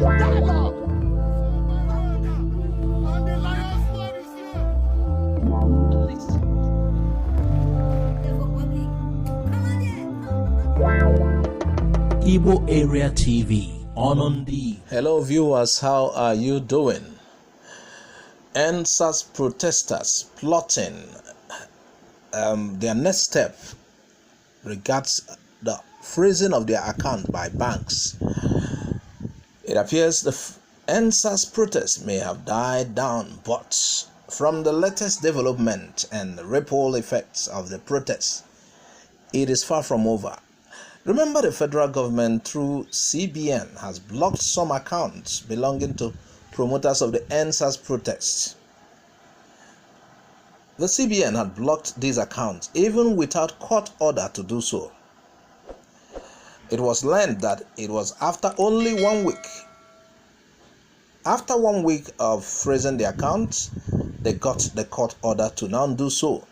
Dialogue. Igbo Area TV on the. Hello viewers, how are you doing? EndSars protesters plotting their next step regards the freezing of their account by banks. It appears the EndSars protest may have died down, but from the latest development and ripple effects of the protest, it is far from over. Remember, the federal government through CBN has blocked some accounts belonging to promoters of the EndSars protests. The CBN had blocked these accounts even without court order to do so. It was learned that it was after only 1 week. After 1 week of freezing the accounts, they got the court order to now do so.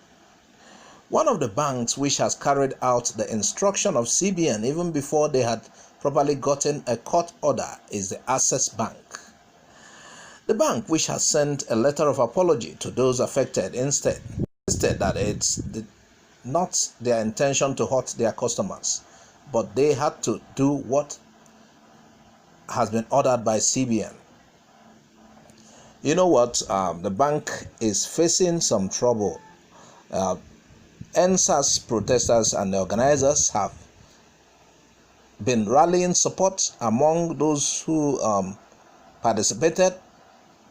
One of the banks which has carried out the instruction of CBN even before they had properly gotten a court order is the Access Bank. The bank which has sent a letter of apology to those affected insisted that it's not their intention to hurt their customers, but they had to do what has been ordered by CBN. You know what? The bank is facing some trouble. EndSars protesters and the organizers have been rallying support among those who participated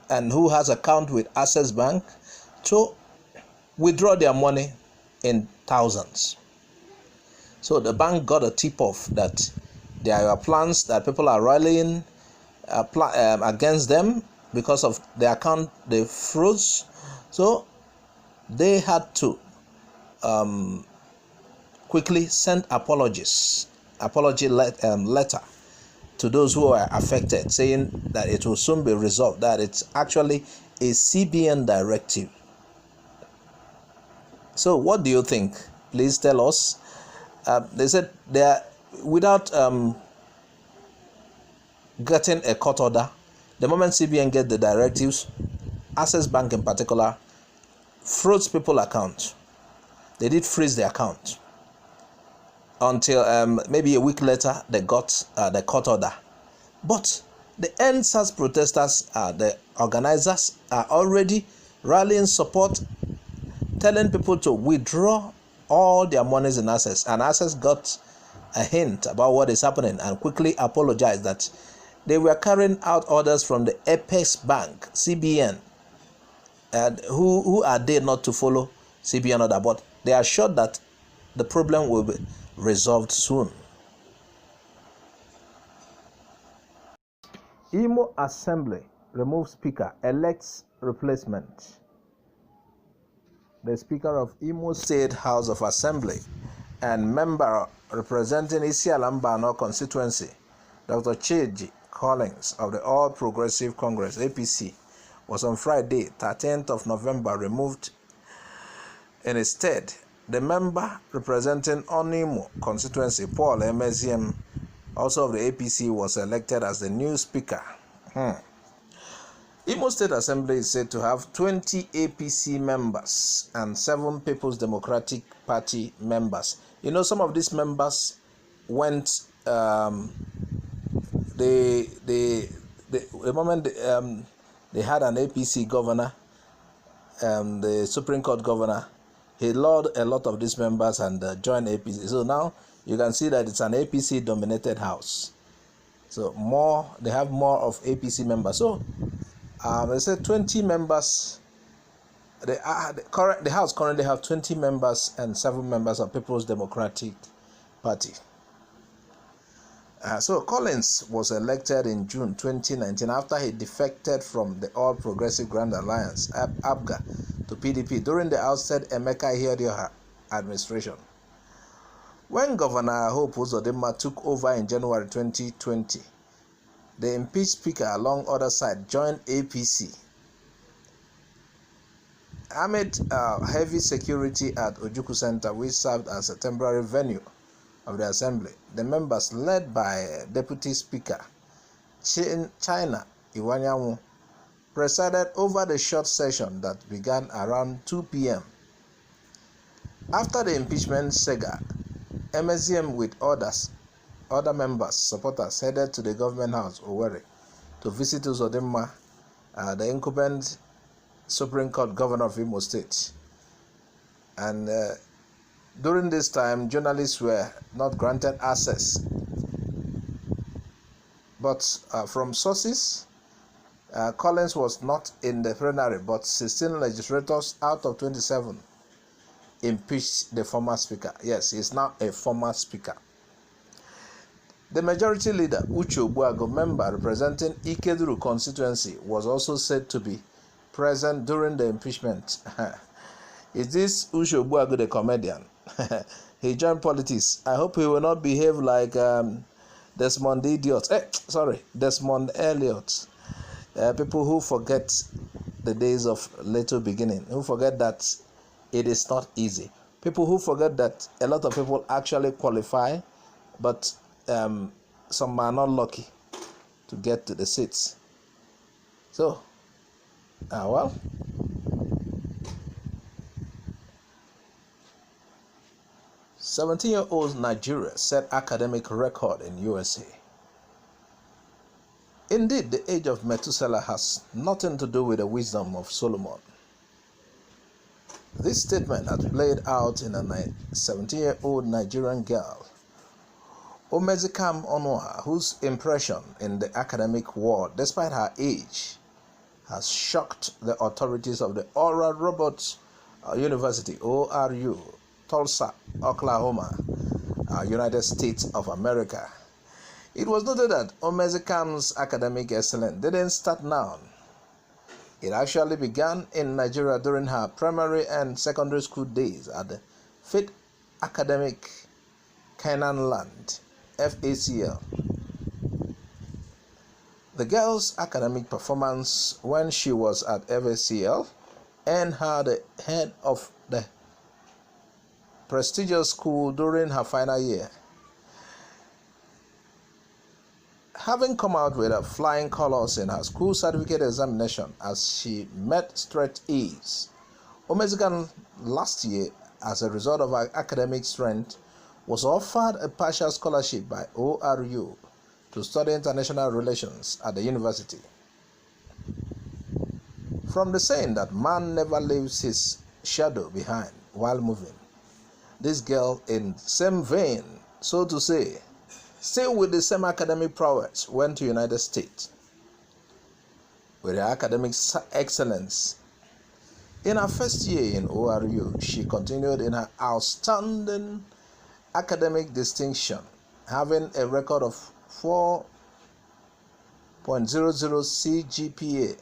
and who has account with Access Bank to withdraw their money in thousands. So the bank got a tip-off that there are plans that people are rallying against them because of the account they froze. So they had to quickly send apology letter to those who are affected, saying that it will soon be resolved, that it's actually a CBN directive. So what do you think? Please tell us. They said they are without getting a court order. The moment CBN get the directives, Access Bank in particular froze people's accounts. They did freeze the account until maybe a week later they got the court order. But the EndSars protesters, the organizers, are already rallying support, telling people to withdraw all their monies in Access. And Access got a hint about what is happening and quickly apologized that they were carrying out orders from the Apex Bank, CBN, and who are they not to follow CBN order, but they are sure that the problem will be resolved soon. Imo Assembly removes Speaker, elects replacement. The Speaker of Imo State House of Assembly and member representing Isialambano constituency, Dr. Cheji Collins of the All Progressive Congress, APC, was on Friday, 13th of November, removed. In his stead, the member representing Onimo constituency, Paul Emeziem, also of the APC, was elected as the new speaker. Imo State Assembly is said to have 20 APC members and 7 People's Democratic Party members. You know, some of these members went, the moment they had an APC governor, the Supreme Court governor, he lured a lot of these members and joined APC. So now you can see that it's an APC dominated house. So they have more of APC members. So they said 20 members. The house currently have 20 members and 7 members of People's Democratic Party. So Collins was elected in June 2019 after he defected from the All Progressive Grand Alliance, APGA, to PDP during the ousted Emeka Ihedioha administration. When Governor Hope Uzodimma took over in January 2020, the impeached speaker, along other side, joined APC. Amid heavy security at Ojukwu Center, which served as a temporary venue of the assembly, the members, led by Deputy Speaker China Iwanyanwu presided over the short session that began around 2 p.m. After the impeachment saga, MSM with other members, supporters headed to the government house, Owerri, to visit Uzodimma, the incumbent Supreme Court governor of Imo State. And during this time, journalists were not granted access. But from sources, Collins was not in the plenary, but 16 legislators out of 27 impeached the former speaker. Yes, he's now a former speaker. The majority leader, Uche Ogbuago, member representing Ikeduru constituency, was also said to be present during the impeachment. Is this Uche Ogbuago the comedian? He joined politics. I hope he will not behave like Desmond Elliot. People who forget the days of little beginning, who forget that it is not easy. People who forget that a lot of people actually qualify, but some are not lucky to get to the seats. So, 17-year-old Nigeria set academic record in USA. Indeed, the age of Methuselah has nothing to do with the wisdom of Solomon. This statement has played out in a 17-year-old Nigerian girl, Omezikam Onwa, whose impression in the academic world, despite her age, has shocked the authorities of the Oral Roberts University, ORU, Tulsa, Oklahoma, United States of America. It was noted that Omezikam's academic excellence didn't start now. It actually began in Nigeria during her primary and secondary school days at the Faith Academic Canaan Land, FACL. The girl's academic performance when she was at FACL earned her the head of the prestigious school during her final year. Having come out with her flying colors in her school certificate examination as she met straight A's, Omezikam last year, as a result of her academic strength, was offered a partial scholarship by ORU to study international relations at the university. From the saying that man never leaves his shadow behind while moving, this girl, in same vein, so to say, still with the same academic prowess, went to United States with her academic excellence. In her first year in ORU, she continued in her outstanding academic distinction, having a record of 4.00 CGPA,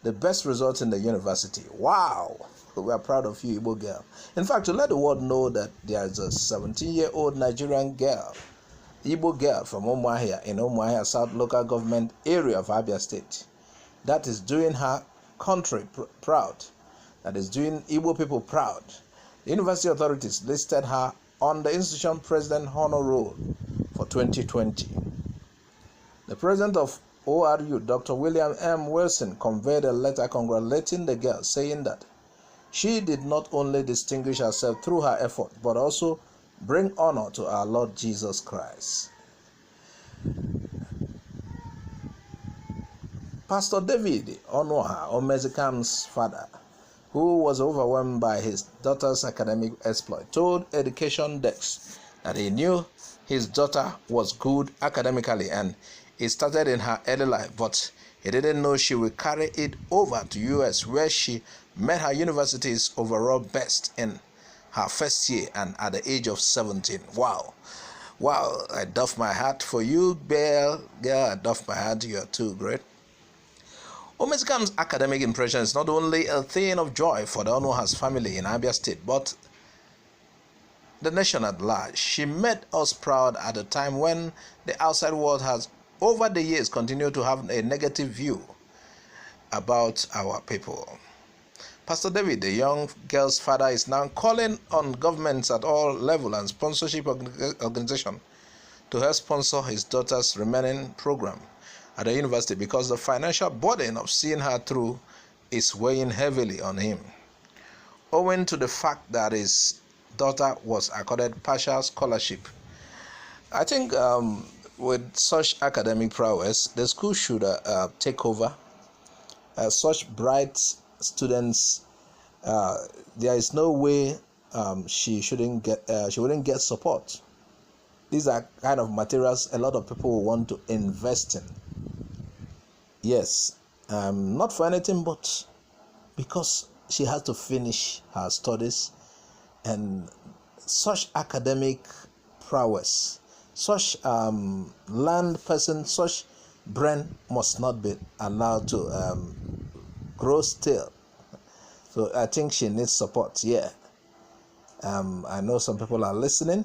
the best result in the university. Wow! We are proud of you, Igbo girl. In fact, to let the world know that there is a 17-year-old Nigerian girl, Igbo girl from Umuahia in Umuahia South Local Government Area of Abia State, that is doing her country proud, that is doing Igbo people proud. The university authorities listed her on the institution president honor roll for 2020. The president of ORU, Dr. William M. Wilson, conveyed a letter congratulating the girl, saying that she did not only distinguish herself through her effort, but also bring honor to our Lord Jesus Christ. Pastor David Onoha, Omezikam's father, who was overwhelmed by his daughter's academic exploit, told Education Desk that he knew his daughter was good academically and it started in her early life, but he didn't know she would carry it over to US, where she met her university's overall best in her first year and at the age of 17. Wow, I doff my hat for you, girl. I doff my hat, you're too great. Omezikam's academic impression is not only a thing of joy for the Onoha's family in Abia State, but the nation at large. She made us proud at a time when the outside world has, over the years, continued to have a negative view about our people. Pastor David, the young girl's father, is now calling on governments at all levels and sponsorship organizations to help sponsor his daughter's remaining program at the university because the financial burden of seeing her through is weighing heavily on him, owing to the fact that his daughter was accorded partial scholarship. I think with such academic prowess, the school should take over. Such bright students, there is no way she wouldn't get support. These are kind of materials a lot of people will want to invest in. Yes, not for anything but because she has to finish her studies, and such academic prowess, such learned person, such brain must not be allowed to grow still. So I think she needs support. Yeah. I know some people are listening.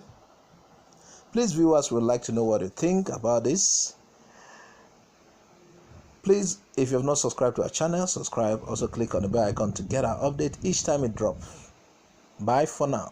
Please, viewers, would like to know what you think about this. Please, if you have not subscribed to our channel, subscribe. Also click on the bell icon to get our update each time it drops. Bye for now.